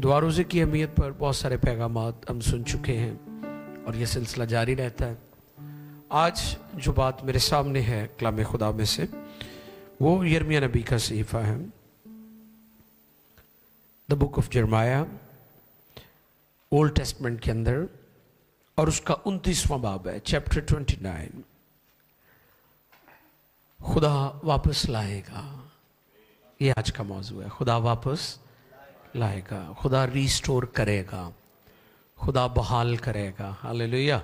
दुआ रोज़े की अहमियत पर बहुत सारे पैगामात हम सुन चुके हैं और ये सिलसिला जारी रहता है। आज जो बात मेरे सामने है कलाम खुदा में से, वो यिर्मयाह नबी का सहीफ़ा है, द बुक ऑफ यिर्मयाह, ओल्ड टेस्टमेंट के अंदर, और उसका 29वां बाब है, चैप्टर 29। खुदा वापस लाएगा, ये आज का मौजू है। खुदा वापस लाएगा, खुदा रिस्टोर करेगा, खुदा बहाल करेगा। हालेलुया।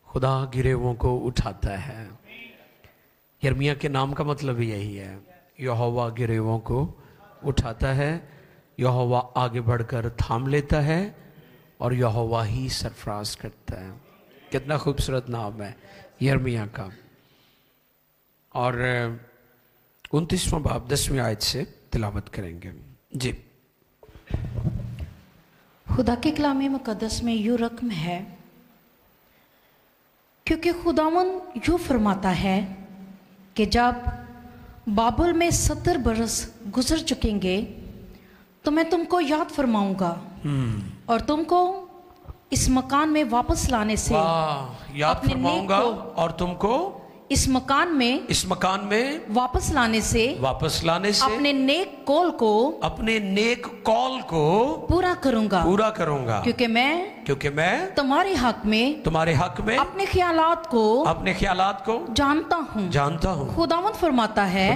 खुदा गिरेवों को उठाता है। यिर्मयाह के नाम का मतलब यही है, यहोवा गिरेवों को उठाता है, यहोवा आगे बढ़कर थाम लेता है और यहोवा ही सरफराज करता है। कितना खूबसूरत नाम है यिर्मयाह का। और 29वां बाब 10वीं आयत से तिलावत करेंगे जी। खुदा के कलाम मुकद्दस में यूँ रकम है, क्योंकि खुदावन यूँ फरमाता है कि जब बाबुल में 70 बरस गुजर चुकेंगे तो मैं तुमको याद फरमाऊंगा और तुमको इस मकान में वापस लाने से याद फरमाऊंगा और तुमको इस मकान में वापस लाने से अपने नेक कॉल को पूरा करूंगा, क्योंकि मैं तुम्हारे हक में अपने ख्यालात को जानता हूँ। खुदावंद फरमाता है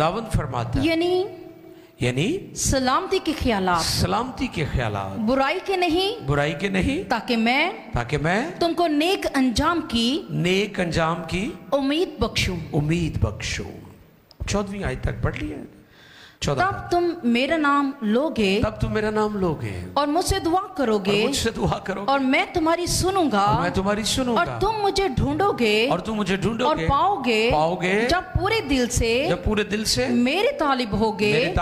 यानी सलामती के ख्यालात, बुराई के नहीं, ताकि मैं तुमको नेक अंजाम की उम्मीद बख्शूं। 14वीं आयत तक पढ़ लिया। तब तुम मेरा नाम लोगे और मुझसे दुआ करोगे और मैं तुम्हारी सुनूंगा और तुम मुझे ढूंढोगे और पाओगे जब पूरे दिल से मेरे तालिब होगे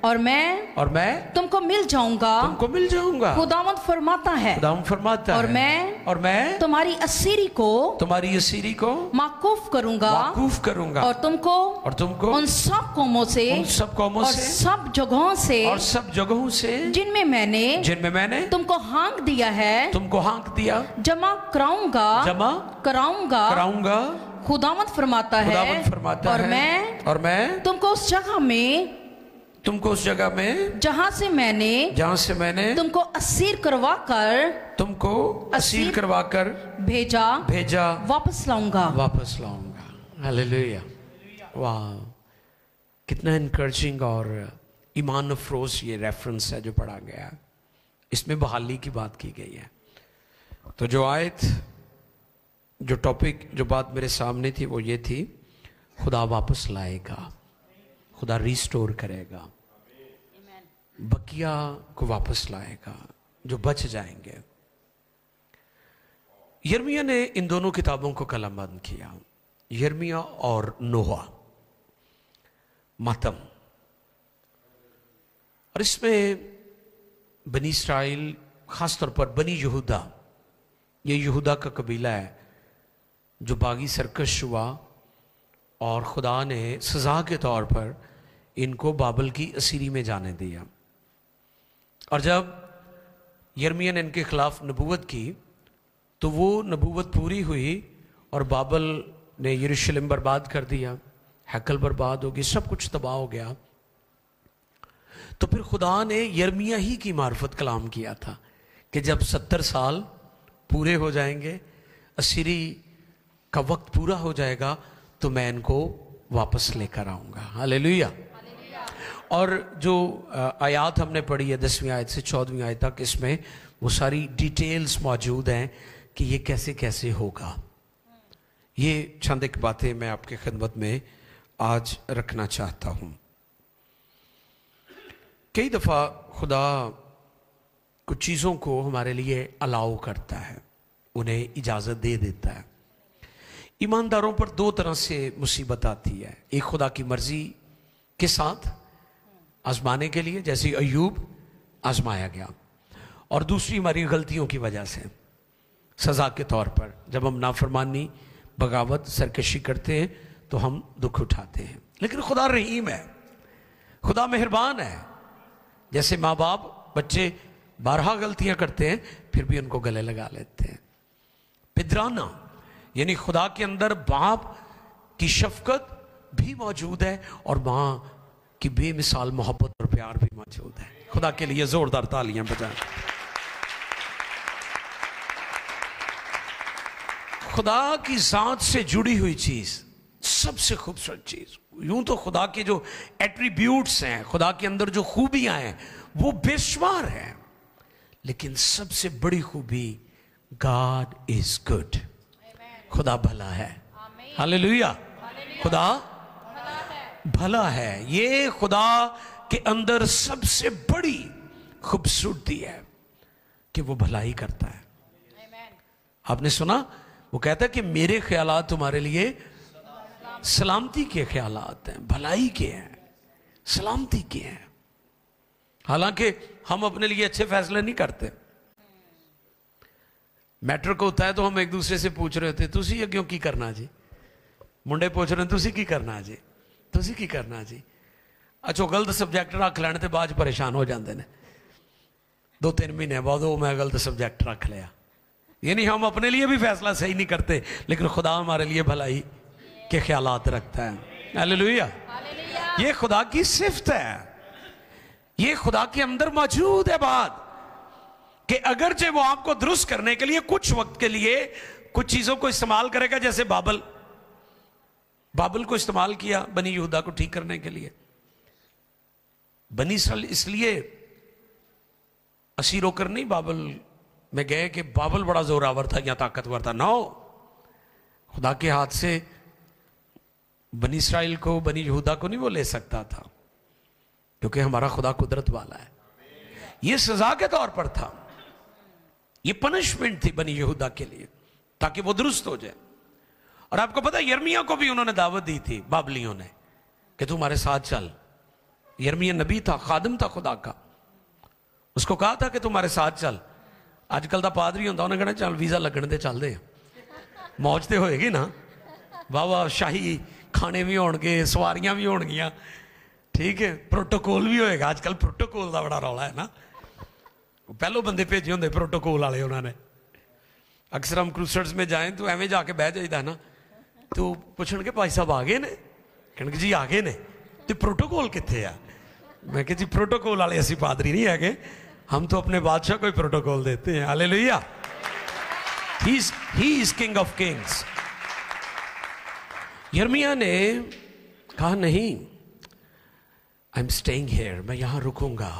और मैं तुमको मिल जाऊंगा। खुदावंद फरमाता है और मैं तुम्हारी असीरी को माकूफ करूंगा और तुमको उन सब कौमों से और सब जगहों से जिनमें मैंने तुमको हाँक दिया जमा कराऊंगा। खुदावंद फरमाता है और मैं तुमको उस जगह में जहां से मैंने तुमको असीर करवा कर भेजा वापस लाऊंगा। हालेलुया। वाह, कितना इनकरेजिंग और ईमान अफरोज ये रेफरेंस है जो पढ़ा गया है। इसमें बहाली की बात की गई है। तो जो आयत, जो टॉपिक, जो बात मेरे सामने थी वो ये थी, खुदा वापस लाएगा, खुदा रिस्टोर करेगा, बकिया को वापस लाएगा, जो बच जाएंगे। यिर्मयाह ने इन दोनों किताबों को कलमबंद किया, यिर्मयाह और नोहा, मातम। और इसमें बनी इस्राइल, खासतौर पर बनी यहूदा, ये यहूदा का कबीला है जो बागी सरकश हुआ और खुदा ने सज़ा के तौर पर इनको बाबल की असीरी में जाने दिया। और जब यिर्मयाह ने इनके खिलाफ नबूवत की तो वो नबूवत पूरी हुई और बाबल ने यरूशलेम बर्बाद कर दिया, हैकल बर्बाद हो गई, सब कुछ तबाह हो गया। तो फिर खुदा ने यिर्मयाह ही की मार्फत कलाम किया था कि जब 70 साल पूरे हो जाएंगे, असीरी का वक्त पूरा हो जाएगा, तो मैं इनको वापस लेकर आऊँगा। हालेलुया। और जो आयत हमने पढ़ी है 10वीं आयत से 14वीं आयत तक, इसमें वो सारी डिटेल्स मौजूद हैं कि ये कैसे कैसे होगा। ये चंद एक बातें मैं आपके खिदमत में आज रखना चाहता हूँ। कई दफ़ा खुदा कुछ चीज़ों को हमारे लिए अलाउ करता है, उन्हें इजाज़त दे देता है। ईमानदारों पर दो तरह से मुसीबत आती है, एक खुदा की मर्ज़ी के साथ आजमाने के लिए, जैसे अय्यूब आजमाया गया, और दूसरी हमारी गलतियों की वजह से सज़ा के तौर पर, जब हम नाफरमानी, बगावत, सरकशी करते हैं तो हम दुख उठाते हैं। लेकिन खुदा रहीम है, खुदा मेहरबान है। जैसे माँ बाप बच्चे 12 गलतियां करते हैं फिर भी उनको गले लगा लेते हैं। पिदराना यानी खुदा के अंदर बाप की शफकत भी मौजूद है और मां की बेमिसाल मोहब्बत और प्यार भी मौजूद है। खुदा के लिए जोरदार तालियां बजाएं। खुदा की जात से जुड़ी हुई चीज सबसे खूबसूरत चीज, यूं तो खुदा के जो एट्रीब्यूट्स हैं, खुदा के अंदर जो खूबियां हैं वो बेशुमार हैं, लेकिन सबसे बड़ी खूबी गॉड इज गुड, खुदा भला है। हालेलुया, खुदा भला है। ये खुदा के अंदर सबसे बड़ी खूबसूरती है कि वो भलाई करता है। आपने सुना, वो कहता है कि मेरे ख्यालात तुम्हारे लिए सलामती के ख्यालात हैं, भलाई के हैं, सलामती के हैं। हालांकि हम अपने लिए अच्छे फैसले नहीं करते। मैटर को होता है तो हम एक दूसरे से पूछ रहे होते, तुसी ये क्यों की करना जी, मुंडे पूछ रहे तुसी की करना जी, तुसी की करना जी। अच्छा, गलत सब्जैक्ट रख लैने ते बाद परेशान हो जाते हैं। 2-3 महीने बाद वो मैं गलत सब्जैक्ट रख लिया। यानी हम अपने लिए भी फैसला सही नहीं करते, लेकिन खुदा हमारे लिए भलाई के ख्यालात रखता है। हालेलुया, ये खुदा की सिफ्त है, ये खुदा के अंदर मौजूद है बात कि अगरचे वो आपको दुरुस्त करने के लिए कुछ वक्त के लिए कुछ चीजों को इस्तेमाल करेगा, जैसे बाबल को इस्तेमाल किया बनी यहूदा को ठीक करने के लिए। बनी इस्राएल इसलिए असीर होकर नहीं बाबल में गए कि बाबल बड़ा जोरावर था या ताकतवर था। नो, खुदा के हाथ से बनी इस्राएल को, बनी यहूदा को नहीं वो ले सकता था, क्योंकि हमारा खुदा कुदरत वाला है। ये सजा के तौर पर था, ये पनिशमेंट थी बनी यहूदा के लिए ताकि वो दुरुस्त हो जाए। और आपको पता है यिर्मयाह को भी उन्होंने दावत दी थी बाबलियों ने कि तू हमारे साथ चल। यिर्मयाह नबी था, खादिम था खुदा का, उसको कहा था कि तुम्हारे साथ चल। अजकल का पादरी होंगे उन्हें कहना चल वीजा लगने दे चलते हैं, मौज तो होएगी ना, वाह वाह, शाही खाने भी होंगे, सवारियां भी होंगियां, ठीक है, प्रोटोकॉल भी होएगा। अजकल प्रोटोकॉल का बड़ा रौला है ना, पहलों बंदे भेजे होंगे प्रोटोकॉल वाले उन्होंने। अक्सर हम क्रूसर्स में जाएं तो एवं जाके बह जाइदा ना, तो पूछणगे भाई साहब आ गए ने, कहणगे जी आ गए ने, तो प्रोटोकॉल कितने आ। मैं कहा जी प्रोटोकॉल वाले असी पादरी नहीं है, हम तो अपने बादशाह को ही प्रोटोकॉल देते हैं। Hallelujah, he is king of Kings. यिर्मयाह ने कहा नहीं, आई एम स्टेइंग हियर, मैं यहां रुकूंगा,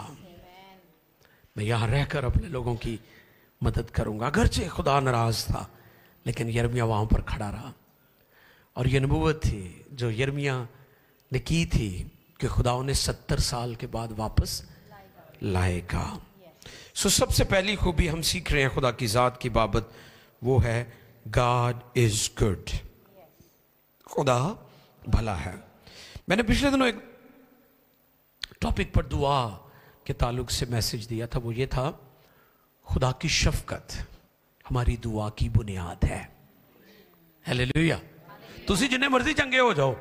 मैं यहां रहकर अपने लोगों की मदद करूंगा। अगरचे खुदा नाराज था, लेकिन यिर्मयाह वहां पर खड़ा रहा। और यह नबूवत थी जो यिर्मयाह ने की थी कि खुदा उन्हें 70 साल के बाद वापस लाएगा। सो सबसे पहली खूबी हम सीख रहे हैं खुदा की जात की बाबत, वो है गॉड इज गुड, खुदा भला है। मैंने पिछले दिनों एक टॉपिक पर दुआ के ताल्लुक से मैसेज दिया था, वो ये था खुदा की शफकत हमारी दुआ की बुनियाद है। हालेलुया, तुसी जिन्ने मर्जी चंगे हो जाओ,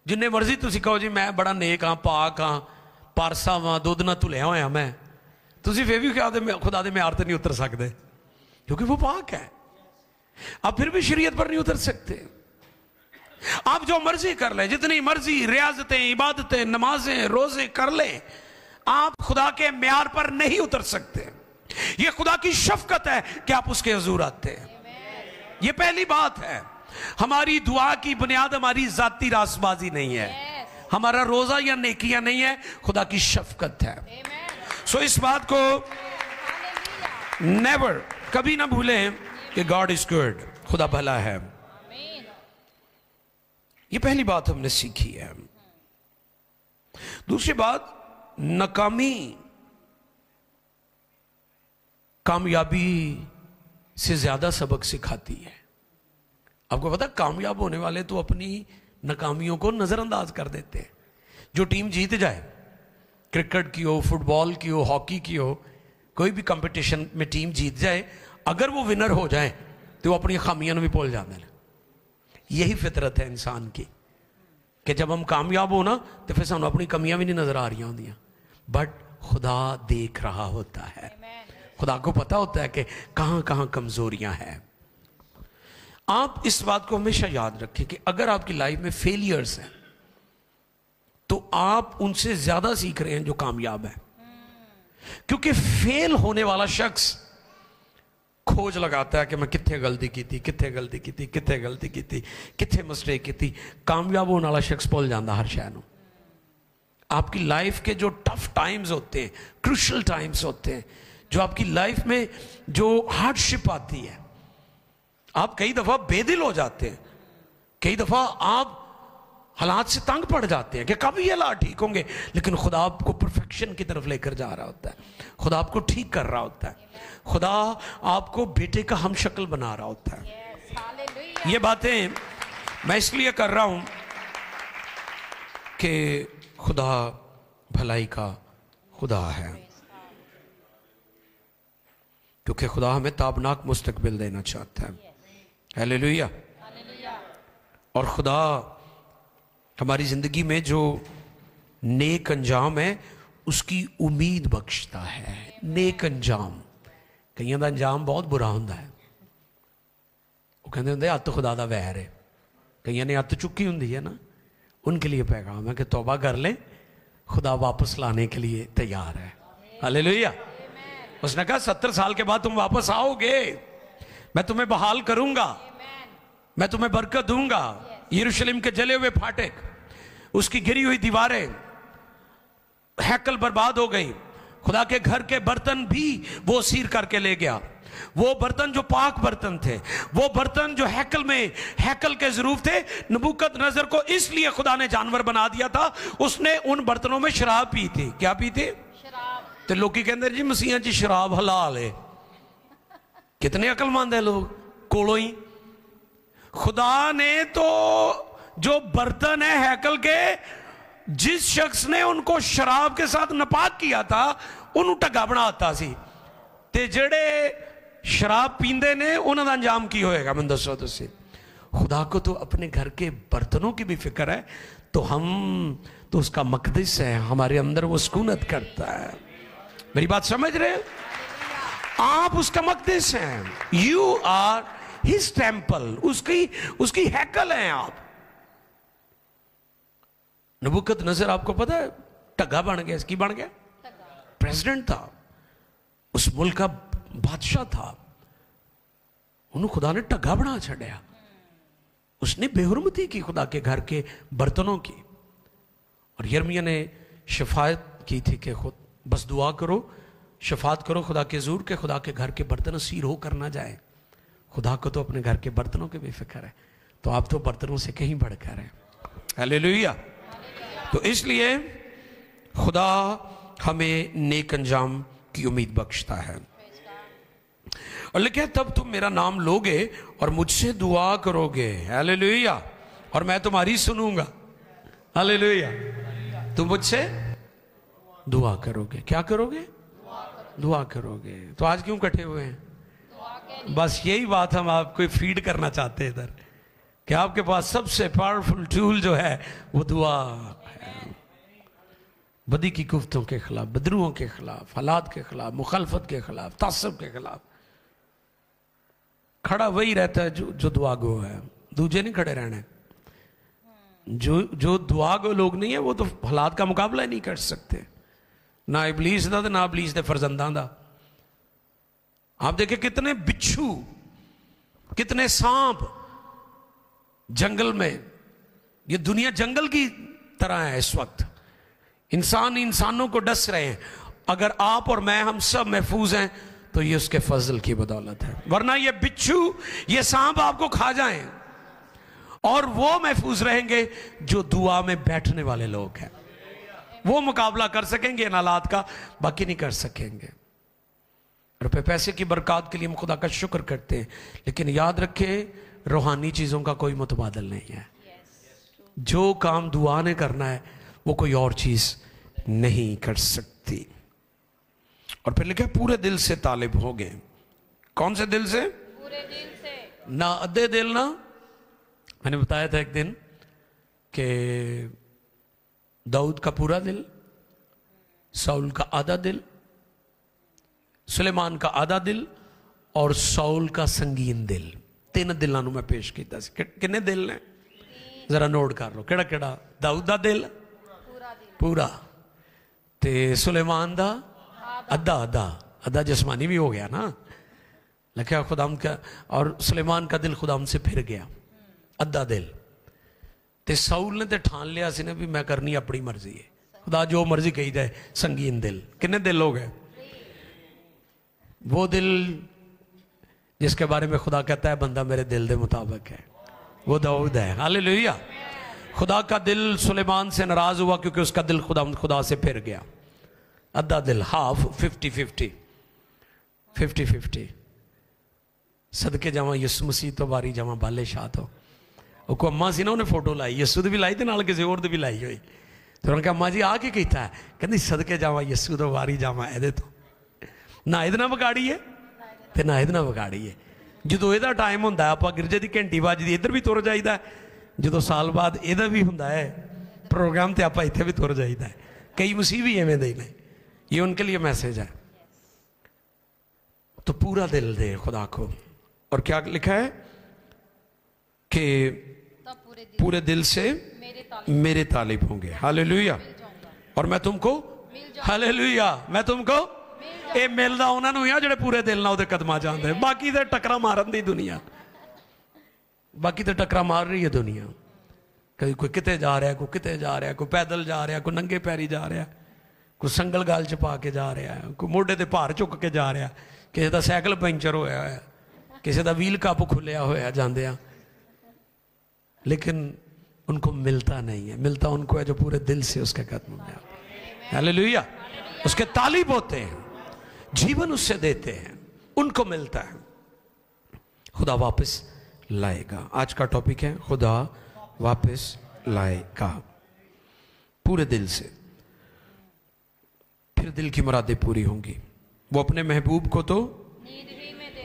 जिन्ने मर्जी तुसी कहो जी मैं बड़ा नेक हाँ, पाक हाँ, पारसा वा, दुध ना धुलिया होया मैं, तुसी फिर भी खुदा दे म्यार ते नहीं उतर सकते, क्योंकि वो पाक है। आप फिर भी शरीयत पर नहीं उतर सकते। आप जो मर्जी कर ले, जितनी मर्जी रियाजतें, इबादतें, नमाजें, रोजे कर ले, आप खुदा के म्यार पर नहीं उतर सकते। ये खुदा की शफकत है कि आप उसके हुजूर आते हैं। ये पहली बात है। हमारी दुआ की बुनियाद हमारी जाती रासबाजी नहीं है, हमारा रोजा या नेकियां नहीं है, खुदा की शफकत है। सो इस बात को नेवर, कभी ना भूलें कि गॉड इज गुड, खुदा भला है। ये पहली बात हमने सीखी है। दूसरी बात, नाकामी कामयाबी से ज्यादा सबक सिखाती है। आपको पता, कामयाब होने वाले तो अपनी नाकामियों को नजरअंदाज कर देते हैं। जो टीम जीत जाए, क्रिकेट की हो, फुटबॉल की हो, हॉकी की हो, कोई भी कंपटीशन में टीम जीत जाए, अगर वो विनर हो जाए तो वो अपनी खामियां भी भूल जाते हैं। यही फितरत है इंसान की कि जब हम कामयाब हो ना तो फिर सानू अपनी कमियां भी नहीं नजर आ रही होंदियां। बट खुदा देख रहा होता है। खुदा को पता होता है कि कहां कहां कमजोरियां हैं। आप इस बात को हमेशा याद रखें कि अगर आपकी लाइफ में फेलियर्स हैं तो आप उनसे ज्यादा सीख रहे हैं जो कामयाब है। क्योंकि फेल होने वाला शख्स खोज लगाता है कि मैं कितने गलती की थी, कितने गलती की थी, कितने गलती की थी, कितने मिस्टेक की थी। कामयाब होने वाला शख्स भूल जाता हर शय नूं। आपकी लाइफ के जो टफ टाइम्स होते हैं, क्रूशल टाइम्स होते हैं, जो आपकी लाइफ में जो हार्डशिप आती है, आप कई दफा बेदिल हो जाते हैं, कई दफा आप हालात से तंग पड़ जाते हैं कि कब ये हालात ठीक होंगे, लेकिन खुदा आपको परफेक्शन की तरफ लेकर जा रहा होता है। खुदा आपको ठीक कर रहा होता है। खुदा आपको बेटे का हम शक्ल बना रहा होता है। ये बातें मैं इसलिए कर रहा हूं कि खुदा भलाई का खुदा है, क्योंकि खुदा हमें ताबनाक मुस्तकबिल देना चाहता है। हालेलुया। और खुदा हमारी जिंदगी में जो नेक अंजाम है उसकी उम्मीद बख्शता है। नेक अंजाम, कईयों का अंजाम बहुत बुरा होता है। वो कहते होंगे हत्थ खुदा दा वैर है। कईयों ने हत्थ चुकी होंगी है ना, उनके लिए पैगाम है कि तौबा कर ले, खुदा वापस लाने के लिए तैयार है। हालेलुया। उसने कहा 70 साल के बाद तुम वापस आओगे, मैं तुम्हें बहाल करूंगा, मैं तुम्हें बरकत दूंगा। यरूशलेम के जले हुए फाटक, उसकी गिरी हुई दीवारें, हैकल बर्बाद हो गई, खुदा के घर के बर्तन भी वो सीर करके ले गया। वो बर्तन जो पाक बर्तन थे, वो बर्तन जो हैकल में हैकल के ज़रूफ थे, नबूकदनेस्सर को इसलिए खुदा ने जानवर बना दिया था, उसने उन बर्तनों में शराब पी थी। क्या पी थी? तो लोग कहते जी मसीहा जी शराब हलाल है। कितने अकलमंद है लोग, कोलों ही। खुदा ने तो जो बर्तन है हैकल के, जिस शख्स ने उनको शराब के साथ नापाक किया था उन्होंने ढगा बनाता सी, ते जेड़े शराब पींदे ने उन्होंने अंजाम की होएगा, मैं दसो तुसी। खुदा को तो अपने घर के बर्तनों की भी फिक्र है, तो हम तो उसका मकदस है, हमारे अंदर वो सुकूनत करता है। मेरी बात समझ रहे हैं? आप उसका मकदस हैं। यू आर हिज टेम्पल, उसकी हैकल हैं आप। नबूकदनेस्सर आपको पता है ढगा बन गया। इसकी बन गया? प्रेसिडेंट था, उस मुल्क का बादशाह था, उन्होंने खुदा ने ढगा बना छड़िया। उसने बेहुरमती की खुदा के घर के बर्तनों की। और यिर्मयाह ने शफायत की थी कि खुद बस दुआ करो, शफात करो खुदा के ज़ूर के खुदा के घर के बर्तन सीर हो कर ना जाए। खुदा को तो अपने घर के बर्तनों की भी फिक्र है, तो आप तो बर्तनों से कहीं बढ़कर हैं। हालेलुया। तो इसलिए खुदा हमें नेक अंजाम की उम्मीद बख्शता है। और लिखे तब तुम मेरा नाम लोगे और मुझसे दुआ करोगे। हालेलुया। और मैं तुम्हारी सुनूंगा। हालेलुया। तुम मुझसे दुआ करोगे। क्या करोगे? दुआ करोगे। तो आज क्यों इकट्ठे हुए हैं? बस यही बात हम आपको फीड करना चाहते हैं इधर, कि आपके पास सबसे पावरफुल टूल जो है वो दुआ है। बदी की कुफ्तों के खिलाफ, बदरुओं के खिलाफ, हालात के खिलाफ, मुखालफत के खिलाफ, तासब के खिलाफ खड़ा वही रहता है जो दुआ गो है। दूजे नहीं खड़े रहने। जो दुआ गो लोग नहीं है वो तो हालात का मुकाबला ही नहीं कर सकते, ना इबलीस दा ना इबलीस दे फरजंदा दा। आप देखिए कितने बिच्छू, कितने सांप जंगल में। ये दुनिया जंगल की तरह है इस वक्त। इंसान इंसानों को डस रहे हैं। अगर आप और मैं हम सब महफूज हैं तो ये उसके फजल की बदौलत है, वरना ये बिच्छू ये सांप आपको खा जाएं। और वो महफूज रहेंगे जो दुआ में बैठने वाले लोग हैं। वो मुकाबला कर सकेंगे इन हालात का, बाकी नहीं कर सकेंगे। रुपए पैसे की बरकत के लिए हम खुदा का शुक्र करते हैं, लेकिन याद रखें रूहानी चीज़ों का कोई मुतबादल नहीं है। जो काम दुआ ने करना है वो कोई और चीज़ नहीं कर सकती। और फिर लिखा पूरे दिल से तालिब हो गए। कौन से दिल से? पूरे दिल से, ना अद्धे दिल ना। मैंने बताया था एक दिन कि दाऊद का पूरा दिल, साउल का आधा दिल, सुलेमान का आधा दिल और साउल का संगीन दिल। तीन दिलों मैं पेश किया। किन्ने दिल ने जरा नोट कर लो। केड़ा केड़ा? दाऊद का दिल पूरा, ते सुलेमान का अद्धा अद्धा, अद्धा जिस्मानी भी हो गया ना, लिखा खुदाम का। और सुलेमान का दिल खुदाम से फिर गया, अद्धा दिल। ते साउल ने तो ठान लिया सी ना भी मैं करनी अपनी मर्जी है, खुदा जो मर्जी कही जाए। संगीन दिल, कितने दिल हो गए? वो दिल जिसके बारे में खुदा कहता है बंदा मेरे दिल के मुताबिक है, वो दाऊद है। हालेलुया। खुदा का दिल सुलेमान से नाराज हुआ क्योंकि उसका दिल खुदा से फिर गया। अद्धा दिल, हाफ, 50-50 सदके जावा यसु मसीह तो बारी जावा बाले शाह तो। वो अम्मा सी ना, उन्हें फोटो लाई यसु दी भी लाई ते नाल किसी होर दी भी लाई हुई। तो उन्होंने कहा अम्मा जी आ के कीता है? कहती सदके जावा यसु तो बारी जावा एदे तो, ना इहदे नाल बगाड़ी है ते ना इहदे नाल बगाड़ी है। जो इहदा टाइम हुंदा आपां गिरजे दी घंटी वजदी इधर भी तुर जाईदा, जो साल बाद इहदा भी हुंदा है प्रोग्राम ते आपां इत्थे भी तुर जाईदा है। कई मसीह भी इवें दे ने, ये उनके लिए मैसेज है। तो पूरा दिल दे खुदा को। और क्या लिखा है कि पूरे दिल से मेरे तालिब होंगे। हालेलुया। और मैं तुमको, हालेलुया, मैं तुमको ये मिलदा उन्होंने ही जेडे पूरे दिल नाल कदमां च आंदे। बाकी तो टक्करा मारन दी दुनिया, बाकी तो टक्करा मार रही है दुनिया। कभी कोई किते जा रहा है, कोई किते जा रहा है, कोई पैदल जा रहा है, कोई नंगे पैरी जा रहा है, कोई संगल गाल च पा के जा रहा है, कोई मोढे ते भार चुक के जा रहा है, किसी का साइकिल पंचर होया है, किसी का व्हील कप खुलिया होया जांदे आ। लेकिन उनको मिलता नहीं है, मिलता उनको है जो पूरे दिल से उसके कदमों में आते हैं। हालेलुया। उसके तालिब होते हैं, जीवन उससे देते हैं, उनको मिलता है। खुदा वापस लाएगा। आज का टॉपिक है खुदा वापस लाएगा पूरे दिल से। फिर दिल की मुरादें पूरी होंगी। वो अपने महबूब को तो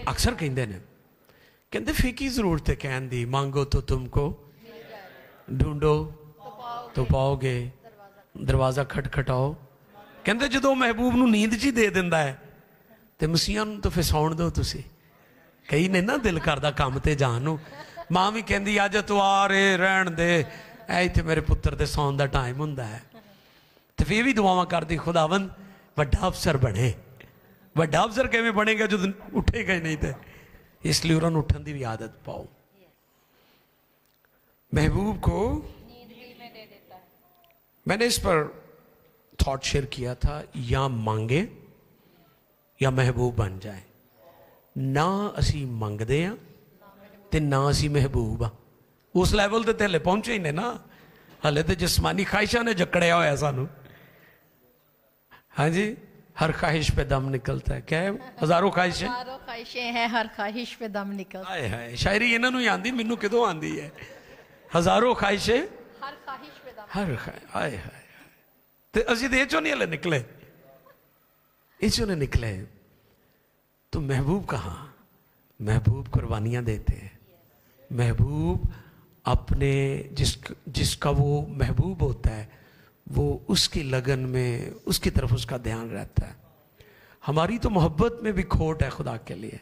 अक्सर कहते हैं, कहते फिर की जरूरत है कहन दी, मांगो तो तुमको, ढूंढो तो पाओगे, दरवाजा खटखटाओ। कहते जो महबूब नूं नींद च ही दे दिंदा है तो मसीहां नूं तो फिर सौण दो तुसी। कई ने ना दिल करदा काम ते जान नूं, मां भी कहंदी अज इतवार है रहन दे, ऐ इत्थे मेरे पुत्र दे सौण दा टाइम हुंदा है। तो फिर भी दुआवां करदी खुदावंद वड्डा अफसर बने। वड्डा अफसर किवें बनेगा जो उठेगा ही नहीं थे, इसलिए उन्होंने उठन की भी आदत पाओ। महबूब को मैंने इस पर थॉट शेयर किया था, या मांगे या महबूब बन जाए। ना असी मंगते हैं ते ना असी महबूब आ। उस लैवल ते हले पहुंचे ही ने ना, हले तो जिस्मानी ख्वाहिशा ने जकड़िया होया सानू। हाँ जी, हर ख्वाहिश पे दम निकलता है। क्या है? हजारों ख्वाहिशें हैं, हर ख्वाहिश पे दम निकलता है। हाय हाय, शायरी इन्हों ही आंदी, मैनू किदों आंदी है। हजारों ख्वाहिशें हर ख्वाहिश पे दम, हर हाय हाय। तो असी तो ये चो नहीं हले निकले, इस ने निकले। तो महबूब कहाँ? महबूब कुर्बानियां देते हैं। महबूब अपने जिसका वो महबूब होता है, वो उसकी लगन में उसकी तरफ उसका ध्यान रहता है। हमारी तो मोहब्बत में भी खोट है खुदा के लिए,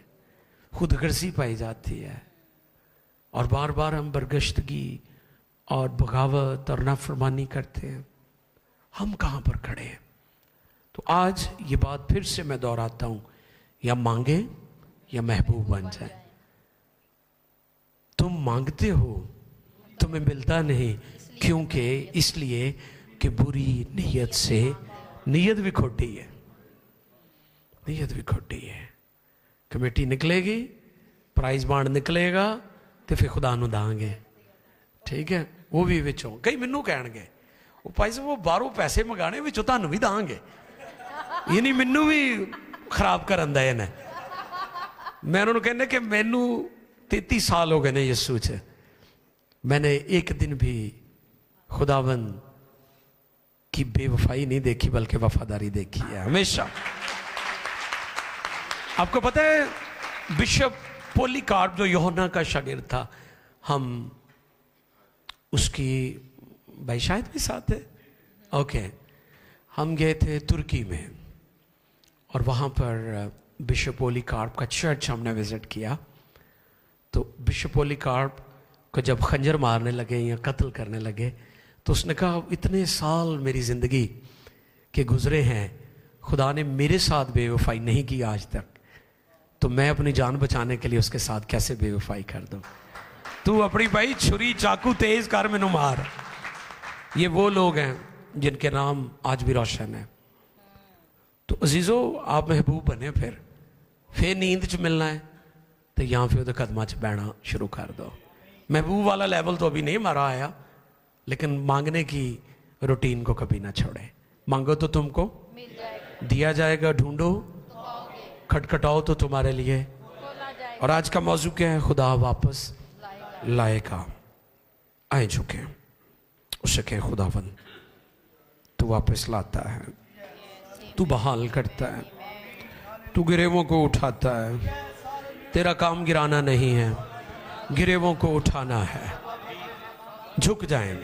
खुदगर्जी पाई जाती है और बार बार हम बरगश्तगी और बगावत और नाफरमानी करते हैं। हम कहाँ पर खड़े हैं? तो आज ये बात फिर से मैं दोहराता हूँ, या मांगे या महबूब बन जाए। तुम मांगते हो, तुम्हें मिलता नहीं, क्योंकि इसलिए कि बुरी नीयत से, नीयत भी खोटी है, नीयत भी खोटी है। कमेटी निकलेगी, प्राइज बांड निकलेगा, तो फिर खुदा नूं दांगे। ठीक है, वो भी विचों कई मैनू कहणगे वो भाई साहब वो बाहरों पैसे मंगाने विचों तुहानूं भी दांगे, ये नहीं मैनू भी खराब करन दे ने। मैं उन्होंने कहना कि मैनू 33 साल हो गए ने यीशु च, मैंने एक दिन भी खुदावंद की बेवफाई नहीं देखी, बल्कि वफादारी देखी है हमेशा। आपको पता है बिशप पोलीकार्प जो यूहन्ना का शागिर्द था, हम उसकी भाई शायद भी साथ है, ओके, हम गए थे तुर्की में और वहाँ पर बिशप पोलीकार्प का चर्च हमने विज़िट किया। तो बिशप पोलीकार्प को जब खंजर मारने लगे या कत्ल करने लगे तो उसने कहा इतने साल मेरी ज़िंदगी के गुज़रे हैं, खुदा ने मेरे साथ बेवफाई नहीं की आज तक, तो मैं अपनी जान बचाने के लिए उसके साथ कैसे बेवफाई कर दूँ। तू अपनी भाई छुरी चाकू तेज़ कर मैनू मार। ये वो लोग हैं जिनके नाम आज भी रोशन है। तो अजीज़ो आप महबूब बने फिर नींद च मिलना है तो या फिर कदमां च बहना शुरू कर दो। महबूब वाला लेवल तो अभी नहीं मारा आया, लेकिन मांगने की रूटीन को कभी ना छोड़े। मांगो तो तुमको दिया जाएगा, ढूंढो खटखटाओ तो तुम्हारे लिए। और आज का मौजू क्या है? खुदा वापस लाएगा। आए झुके उससे कहें खुदावन तू वापस लाता है, तू बहाल करता है, तू गिरेवों को उठाता है। तेरा काम गिराना नहीं है, गिरेवों को उठाना है। झुक जाएं।